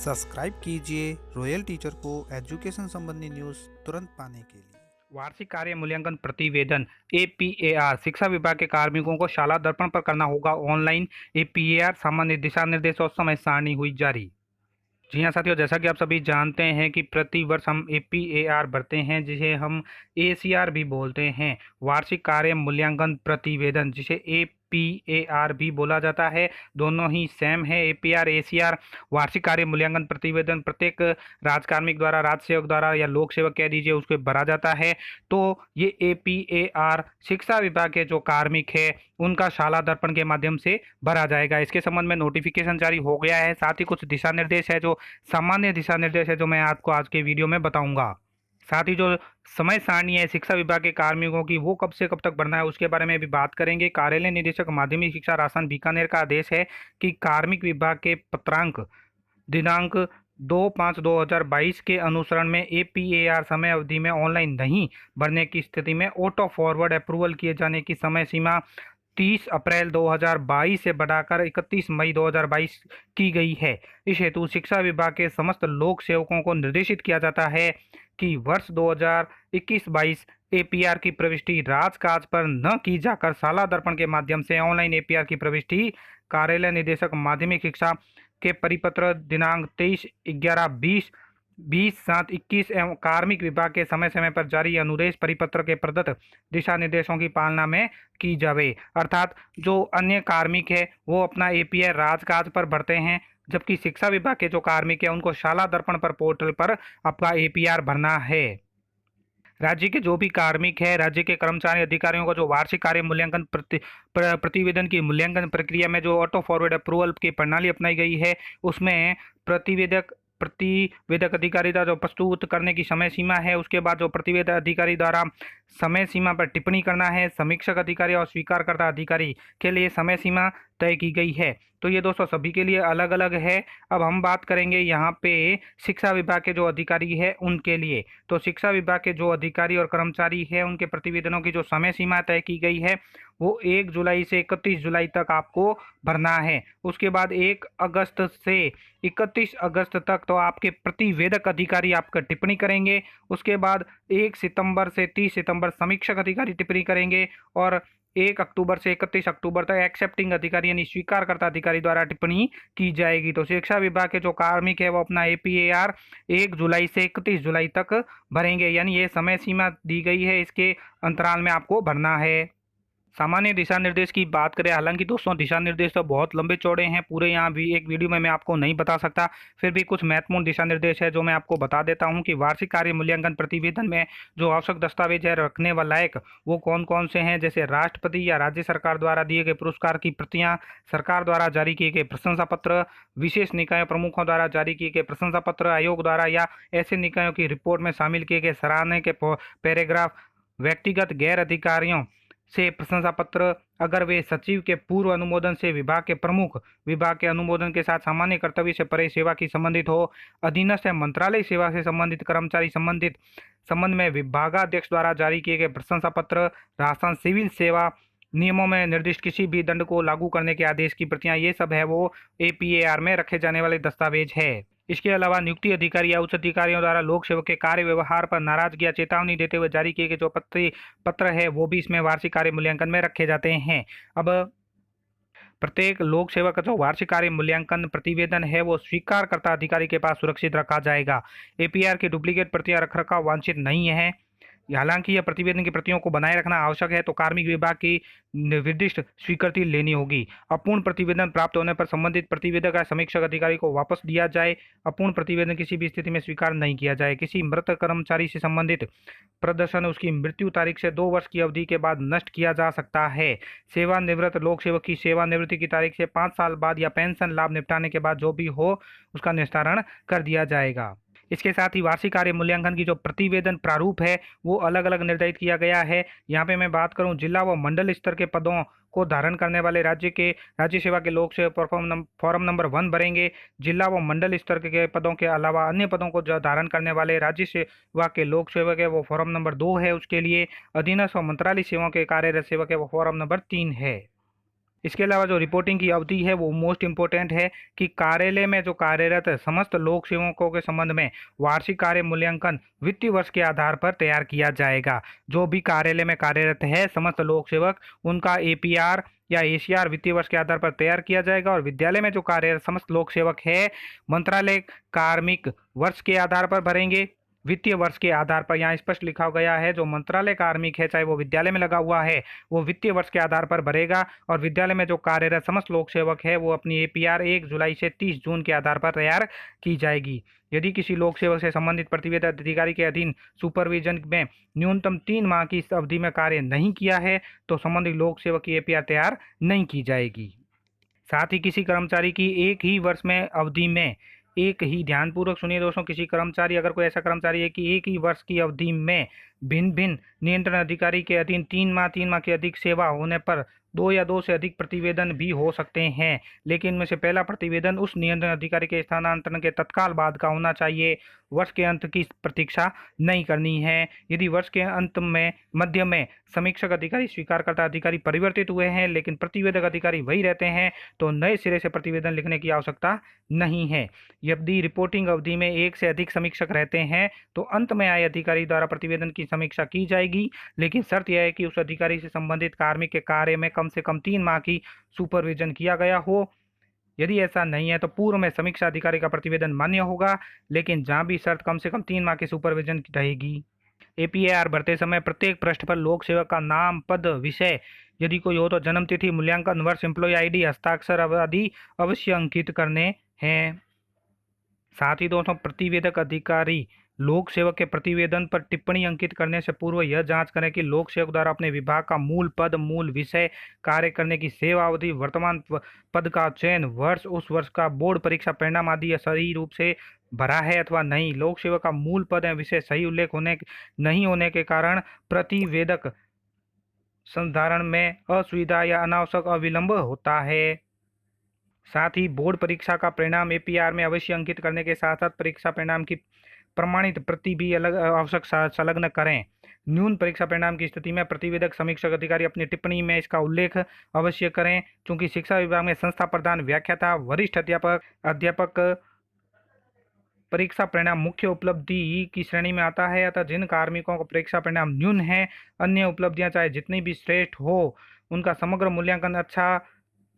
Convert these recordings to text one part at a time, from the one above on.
Subscribe कीजिए royal teacher को education संबंधी न्यूज़ तुरंत पाने के लिए। वार्षिक कार्य मूल्यांकन प्रतिवेदन एपीएआर शिक्षा विभाग के कार्मिकों को शाला दर्पण पर करना होगा ऑनलाइन। एपीएआर सामान्य दिशा निर्देश और समय सारणी हुई जारी। जी हाँ साथियों, जैसा कि आप सभी जानते हैं कि प्रति वर्ष हम एपीएआर भरते हैं, जिसे हम एसीआर भी बोलते हैं, वार्षिक कार्य मूल्यांकन प्रतिवेदन, जिसे एपीएआर भी बोला जाता है। दोनों ही सेम है। एपीआर एसीआर वार्षिक कार्य मूल्यांकन प्रतिवेदन प्रत्येक राजकार्मिक द्वारा, राज्य सेवक द्वारा या लोक सेवक कह दीजिए, उसको भरा जाता है। तो ये एपीएआर शिक्षा विभाग के जो कार्मिक है उनका शाला दर्पण के माध्यम से भरा जाएगा। इसके संबंध में नोटिफिकेशन जारी हो गया है। साथ ही कुछ दिशा निर्देश है, जो सामान्य दिशा निर्देश है, जो मैं आपको आज के वीडियो में बताऊंगा। साथ ही जो समय सारणी है शिक्षा विभाग के कार्मिकों की, वो कब से कब तक भरना है उसके बारे में भी बात करेंगे। कार्यालय निदेशक माध्यमिक शिक्षा राजस्थान बीकानेर का आदेश है कि कार्मिक विभाग के पत्रांक दिनांक 2/5/2022 के अनुसरण में एपीएआर समय अवधि में ऑनलाइन नहीं भरने की स्थिति में ऑटो फॉरवर्ड अप्रूवल किए जाने की समय सीमा 30 अप्रैल 2022 से बढ़ाकर 31 मई 2022 की गई है। इस हेतु शिक्षा विभाग के समस्त लोक सेवकों को निर्देशित किया जाता है कि वर्ष 2021-22 एपीआर की प्रविष्टि राजकाज पर न की जाकर शाला दर्पण के माध्यम से ऑनलाइन एपीआर की प्रविष्टि कार्यालय निदेशक माध्यमिक शिक्षा के परिपत्र दिनांक 23/11/20 20/7/21 एवं कार्मिक विभाग के समय समय पर जारी अनुदेश परिपत्र के प्रदत्त दिशा निर्देशों की पालना में की जावे। अर्थात जो अन्य कार्मिक है वो अपना एपीआर राजकाज पर भरते हैं, जबकि शिक्षा विभाग के जो कार्मिक है उनको शाला दर्पण पर पोर्टल पर आपका एपीआर भरना है। राज्य के जो भी कार्मिक है, राज्य के कर्मचारी अधिकारियों को जो वार्षिक कार्य मूल्यांकन प्रतिवेदन की मूल्यांकन प्रक्रिया में जो ऑटो फॉरवर्ड अप्रूवल की प्रणाली अपनाई गई है, उसमें प्रतिवेदक अधिकारी द्वारा जो प्रस्तुत करने की समय सीमा है, उसके बाद जो प्रतिवेदक अधिकारी द्वारा समय सीमा पर टिप्पणी करना है, समीक्षक अधिकारी और स्वीकारकर्ता अधिकारी के लिए समय सीमा तय की गई है। तो ये दोस्तों सभी के लिए अलग अलग है। अब हम बात करेंगे यहाँ पे शिक्षा विभाग के जो अधिकारी है उनके लिए। तो शिक्षा विभाग के जो अधिकारी और कर्मचारी है उनके प्रतिवेदनों की जो समय सीमा तय की गई है वो 1 जुलाई से 31 जुलाई तक आपको भरना है। उसके बाद 1 अगस्त से 31 अगस्त तक तो आपके प्रतिवेदक अधिकारी आपका टिप्पणी करेंगे। उसके बाद 1 सितंबर से 30 सितंबर समीक्षक अधिकारी टिप्पणी करेंगे और 1 अक्टूबर से 31 अक्टूबर तक एक्सेप्टिंग अधिकारी यानी स्वीकारकर्ता अधिकारी द्वारा टिप्पणी की जाएगी। तो शिक्षा विभाग के जो कार्मिक है वो अपना एपीएआर 1 जुलाई से 31 जुलाई तक भरेंगे, यानी ये समय सीमा दी गई है, इसके अंतराल में आपको भरना है। सामान्य दिशा निर्देश की बात करें, हालांकि दोस्तों दिशा निर्देश तो बहुत लंबे चौड़े हैं, पूरे यहाँ भी एक वीडियो में मैं आपको नहीं बता सकता। फिर भी कुछ महत्वपूर्ण दिशा निर्देश है जो मैं आपको बता देता हूँ कि वार्षिक कार्य मूल्यांकन प्रतिवेदन में जो आवश्यक दस्तावेज है रखने व लायक वो कौन कौन से हैं, जैसे राष्ट्रपति या राज्य सरकार द्वारा दिए गए पुरस्कार की प्रतियाँ, सरकार द्वारा जारी किए गए प्रशंसा पत्र, विशेष निकायों प्रमुखों द्वारा जारी किए गए प्रशंसा पत्र, आयोग द्वारा या ऐसे निकायों की रिपोर्ट में शामिल किए गए सराहने के पैराग्राफ, व्यक्तिगत गैर अधिकारियों से प्रशंसा पत्र, अगर वे सचिव के पूर्व अनुमोदन से विभाग के प्रमुख विभाग के अनुमोदन के साथ सामान्य कर्तव्य से परे सेवा की संबंधित हो, अधीनस्थ या मंत्रालय सेवा से संबंधित कर्मचारी संबंध में विभागाध्यक्ष द्वारा जारी किए गए प्रशंसा पत्र, राजस्थान सिविल सेवा नियमों में निर्दिष्ट किसी भी दंड को लागू करने के आदेश की प्रतियां, ये सब है वो एपीएआर में रखे जाने वाले दस्तावेज है। इसके अलावा नियुक्ति अधिकारी या उच्च अधिकारियों द्वारा लोक सेवक के कार्य व्यवहार पर नाराजगी या चेतावनी देते हुए जारी किए गए जो पत्र है वो भी इसमें वार्षिक कार्य मूल्यांकन में रखे जाते हैं। अब प्रत्येक लोक सेवक का जो वार्षिक कार्य मूल्यांकन प्रतिवेदन है वो स्वीकारकर्ता अधिकारी के पास सुरक्षित रखा जाएगा। एपीआर की डुप्लीकेट प्रतियां रख रखाव वांछित नहीं है। हालांकि यह प्रतिवेदन की प्रतियों को बनाए रखना आवश्यक है, तो कार्मिक विभाग की निर्दिष्ट स्वीकृति लेनी होगी। अपूर्ण प्रतिवेदन प्राप्त होने पर संबंधित प्रतिवेदक या समीक्षक अधिकारी को वापस दिया जाए। अपूर्ण प्रतिवेदन किसी भी स्थिति में स्वीकार नहीं किया जाए। किसी मृत कर्मचारी से संबंधित प्रदर्शन उसकी मृत्यु तारीख से 2 वर्ष की अवधि के बाद नष्ट किया जा सकता है। सेवानिवृत्त लोक सेवक की सेवानिवृत्ति की तारीख से 5 साल बाद या पेंशन लाभ निपटाने के बाद जो भी हो उसका निस्तारण कर दिया जाएगा। इसके साथ ही वार्षिक कार्य मूल्यांकन की जो प्रतिवेदन प्रारूप है वो अलग अलग निर्धारित किया गया है। यहाँ पे मैं बात करूँ, जिला व मंडल स्तर के पदों को धारण करने वाले राज्य सेवा के लोक सेवा फॉर्म नंबर 1 भरेंगे। जिला व मंडल स्तर के पदों के अलावा अन्य पदों को जो धारण करने वाले राज्य सेवा के लोक सेवक है वो फॉर्म नंबर 2 है। उसके लिए अधीनस्थ व मंत्रालय सेवाओं के कार्यरत सेवक है वो फॉर्म नंबर 3 है। इसके अलावा जो रिपोर्टिंग की अवधि है वो मोस्ट इम्पोर्टेंट है कि कार्यालय में जो कार्यरत समस्त लोक सेवकों के संबंध में वार्षिक कार्य मूल्यांकन वित्तीय वर्ष के आधार पर तैयार किया जाएगा। जो भी कार्यालय में कार्यरत है समस्त लोक सेवक, उनका एपीआर या एसीआर वित्तीय वर्ष के आधार पर तैयार किया जाएगा। और विद्यालय में जो कार्यरत समस्त लोक सेवक है मंत्रालय कार्मिक वर्ष के आधार पर भरेंगे, वित्तीय वर्ष के आधार पर। यहाँ स्पष्ट लिखा गया है जो मंत्रालय कार्मिक है चाहे वो विद्यालय में लगा हुआ है वो वित्तीय वर्ष के आधार पर भरेगा। और विद्यालय में जो कार्यरत समस्त लोक सेवक है वो अपनी एपीआर 1 जुलाई से 30 जून के आधार पर तैयार की जाएगी। यदि किसी लोक सेवक से संबंधित प्रतिवेदन अधिकारी के अधीन सुपरविजन में न्यूनतम 3 माह की अवधि में कार्य नहीं किया है तो संबंधित लोक सेवक की एपीआर तैयार नहीं की जाएगी। साथ ही किसी कर्मचारी की एक ही वर्ष में अवधि में एक ही, ध्यानपूर्वक सुनिए दोस्तों, किसी कर्मचारी, अगर कोई ऐसा कर्मचारी है कि एक ही वर्ष की अवधि में भिन्न भिन्न नियंत्रण अधिकारी के अधीन 3 माह की अधिक सेवा होने पर 2 या 2 से अधिक प्रतिवेदन भी हो सकते हैं, लेकिन इनमें से पहला प्रतिवेदन उस नियंत्रण अधिकारी के स्थानांतरण के तत्काल बाद का होना चाहिए। वर्ष के अंत की प्रतीक्षा नहीं करनी है। यदि वर्ष के अंत में मध्य में समीक्षक अधिकारी स्वीकारकर्ता अधिकारी परिवर्तित हुए हैं लेकिन प्रतिवेदक अधिकारी वही रहते हैं तो नए सिरे से प्रतिवेदन लिखने की आवश्यकता नहीं है। यदि रिपोर्टिंग अवधि में एक से अधिक समीक्षक रहते हैं तो अंत में आए अधिकारी द्वारा प्रतिवेदन की समीक्षा की जाएगी, लेकिन शर्त यह है कि उस अधिकारी से संबंधित कार्मिक के कार्य में कम से कम 3 माह की सुपरविजन किया गया हो। यदि ऐसा नहीं है तो पूर्व में समीक्षा अधिकारी का प्रतिवेदन मान्य होगा, लेकिन जहां भी शर्त कम से कम 3 माह की सुपरविजन की रहेगी। एपीआर भरते समय प्रत्येक पृष्ठ पर लोक सेवक का नाम, पद, विषय, यदि कोई हो तो जन्म तिथि, मूल्यांकन वर्ष, एम्प्लॉय आईडी, हस्ताक्षर आदि अवश्य अंकित करने हैं। साथ ही दोस्तों प्रतिवेदक अधिकारी लोक सेवक के प्रतिवेदन पर टिप्पणी अंकित करने से पूर्व यह जांच करें कि लोक सेवक द्वारा अपने विभाग का मूल पद, मूल विषय, कार्य करने की सेवा अवधि, वर्तमान पद का चयन, वर्ष, उस वर्ष का बोर्ड परीक्षा परिणाम आदि सही रूप से भरा है अथवा नहीं। लोक सेवक का मूल पद एवं विषय सही उल्लेख नहीं होने के कारण प्रतिवेदक संधारण में असुविधा या अनावश्यक अविलंब होता है। साथ ही बोर्ड परीक्षा का परिणाम एपीआर में अवश्य अंकित करने के साथ साथ परीक्षा परिणाम की प्रमाणित प्रति भी अलग आवश्यक संलग्न करें। न्यून परीक्षा परिणाम की स्थिति में प्रतिवेदक समीक्षक अधिकारी अपनी टिप्पणी में इसका उल्लेख अवश्य करें। चूंकि शिक्षा विभाग में संस्था प्रधान, व्याख्याता, वरिष्ठ अध्यापक परीक्षा परिणाम मुख्य उपलब्धि की श्रेणी में आता है, अतः जिन कार्मिकों का परीक्षा परिणाम न्यून है, अन्य उपलब्धियां चाहे जितनी भी श्रेष्ठ हो, उनका समग्र मूल्यांकन अच्छा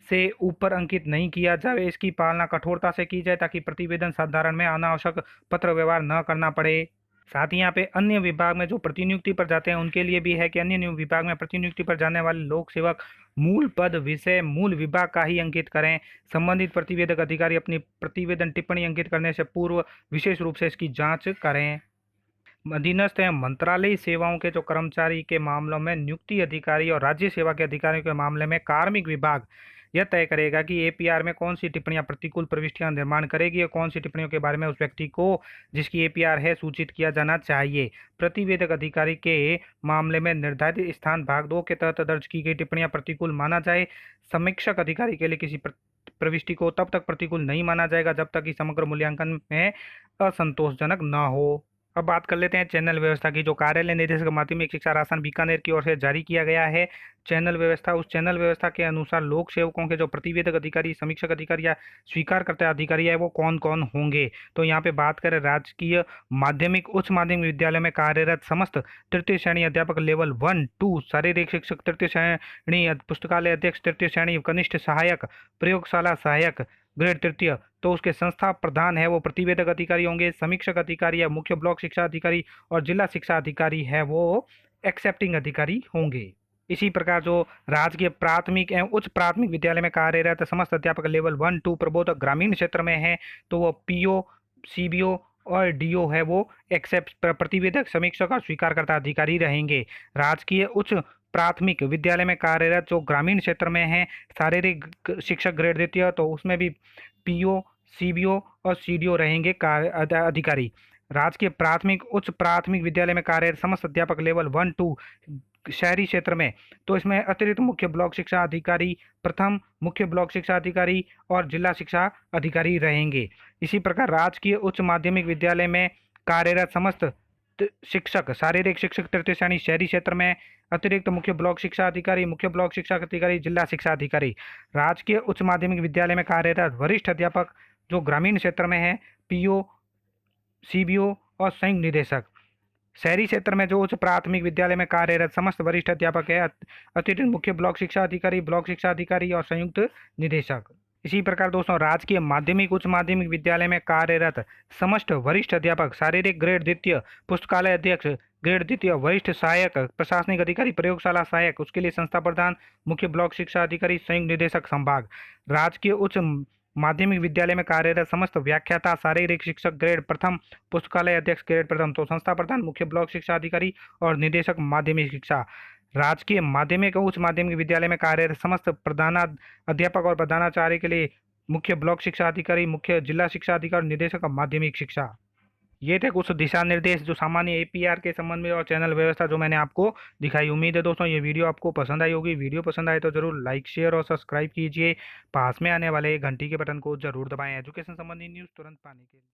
से ऊपर अंकित नहीं किया जाए। इसकी पालना कठोरता से की जाए ताकि प्रतिवेदन साधारण में अनावश्यक पत्र व्यवहार न करना पड़े। साथ ही यहाँ पे अन्य विभाग में जो प्रतिनियुक्ति पर जाते हैं उनके लिए भी है कि अन्य विभाग में प्रतिनियुक्ति पर जाने वाले लोक सेवक मूल पद, विषय, मूल विभाग का ही अंकित करें। संबंधित प्रतिवेदक अधिकारी अपनी प्रतिवेदन टिप्पणी अंकित करने से पूर्व विशेष रूप से इसकी जांच करें। अधीनस्थ एवं मंत्रालयी सेवाओं के जो कर्मचारी के मामलों में नियुक्ति अधिकारी और राज्य सेवा के अधिकारियों के मामले में कार्मिक विभाग यह तय करेगा कि एपीआर में कौन सी टिप्पणियां प्रतिकूल प्रविष्टियां निर्माण करेगी और कौन सी टिप्पणियों के बारे में उस व्यक्ति को जिसकी एपीआर है सूचित किया जाना चाहिए। प्रतिवेदक अधिकारी के मामले में निर्धारित स्थान भाग 2 के तहत दर्ज की गई टिप्पणियां प्रतिकूल माना जाए। समीक्षक अधिकारी के लिए किसी प्रविष्टि को तब तक प्रतिकूल नहीं माना जाएगा जब तक कि समग्र मूल्यांकन में असंतोषजनक न हो। अब बात कर लेते हैं चैनल व्यवस्था की, जो कार्यालय निदेशक माध्यमिक शिक्षा राजस्थान बीकानेर की ओर से जारी किया गया है। चैनल व्यवस्था, उस चैनल व्यवस्था के अनुसार लोक सेवकों के जो प्रतिवेदक अधिकारी, समीक्षक अधिकारी या स्वीकारकर्ता अधिकारी है वो कौन कौन होंगे। तो यहाँ पे बात करें राजकीय माध्यमिक, उच्च माध्यमिक विद्यालय में कार्यरत समस्त तृतीय श्रेणी अध्यापक लेवल 1, 2, शारीरिक शिक्षक तृतीय श्रेणी, पुस्तकालय अध्यक्ष तृतीय श्रेणी, कनिष्ठ सहायक, प्रयोगशाला सहायक ग्रेड तृतीय, तो उसके संस्था प्रधान है वो प्रतिवेदक अधिकारी होंगे। समीक्षक अधिकारी या मुख्य ब्लॉक शिक्षा अधिकारी और जिला शिक्षा अधिकारी है वो एक्सेप्टिंग अधिकारी होंगे। इसी प्रकार जो राजकीय प्राथमिक एवं उच्च प्राथमिक विद्यालय में कार्यरत समस्त अध्यापक लेवल 1, 2 प्रबोधक ग्रामीण क्षेत्र में है तो वो पीओ, सीबीओ और डीओ है वो एक्सेप्ट प्रतिवेदक, समीक्षक और स्वीकारकर्ता अधिकारी रहेंगे। राजकीय उच्च प्राथमिक विद्यालय में कार्यरत जो ग्रामीण क्षेत्र में है शारीरिक शिक्षक ग्रेड द्वितीय, तो उसमें भी पीओ, सीबीओ और सीडीओ रहेंगे अधिकारी। राजकीय प्राथमिक उच्च प्राथमिक विद्यालय में कार्यरत समस्त अध्यापक लेवल 1, 2 शहरी क्षेत्र में, तो इसमें अतिरिक्त मुख्य ब्लॉक शिक्षा अधिकारी, प्रथम मुख्य ब्लॉक शिक्षा अधिकारी और जिला शिक्षा अधिकारी रहेंगे। इसी प्रकार राजकीय उच्च माध्यमिक विद्यालय में कार्यरत समस्त शिक्षक, शारीरिक शिक्षक तृतीय श्रेणी शहरी क्षेत्र में, अतिरिक्त मुख्य ब्लॉक शिक्षा अधिकारी, मुख्य ब्लॉक शिक्षा अधिकारी, जिला शिक्षा अधिकारी। राजकीय उच्च माध्यमिक विद्यालय में कार्यरत वरिष्ठ अध्यापक जो ग्रामीण क्षेत्र में है, पीओ, सीबीओ और संयुक्त निदेशक। शहरी क्षेत्र में जो उच्च प्राथमिक विद्यालय में कार्यरत समस्त वरिष्ठ अध्यापक है, अतिरिक्त मुख्य ब्लॉक शिक्षा अधिकारी और संयुक्त निदेशक। इसी प्रकार दोस्तों राजकीय माध्यमिक उच्च माध्यमिक विद्यालय में कार्यरत समस्त वरिष्ठ अध्यापक, शारीरिक ग्रेड द्वितीय, पुस्तकालय अध्यक्ष ग्रेड द्वितीय, वरिष्ठ सहायक, प्रशासनिक अधिकारी, प्रयोगशाला सहायक, उसके लिए संस्था प्रधान, मुख्य ब्लॉक शिक्षा अधिकारी, संयुक्त निदेशक संभाग। राजकीय उच्च माध्यमिक विद्यालय में कार्यरत समस्त व्याख्याता, शारीरिक शिक्षक ग्रेड प्रथम, पुस्तकालय अध्यक्ष ग्रेड प्रथम, तो संस्था प्रधान, मुख्य ब्लॉक शिक्षा अधिकारी और निदेशक माध्यमिक शिक्षा। राजकीय माध्यमिक और उच्च माध्यमिक विद्यालय में कार्यरत समस्त अध्यापक और प्रधानाचार्य के लिए मुख्य ब्लॉक शिक्षा अधिकारी, मुख्य जिला शिक्षा अधिकारी और निदेशक माध्यमिक शिक्षा। ये थे कुछ दिशा निर्देश जो सामान्य एपीआर के संबंध में और चैनल व्यवस्था जो मैंने आपको दिखाई। उम्मीद है दोस्तों ये वीडियो आपको पसंद आई होगी। वीडियो पसंद आए तो जरूर लाइक, शेयर और सब्सक्राइब कीजिए। पास में आने वाले घंटी के बटन को जरूर दबाएं एजुकेशन संबंधी न्यूज़ तुरंत पाने के लिए।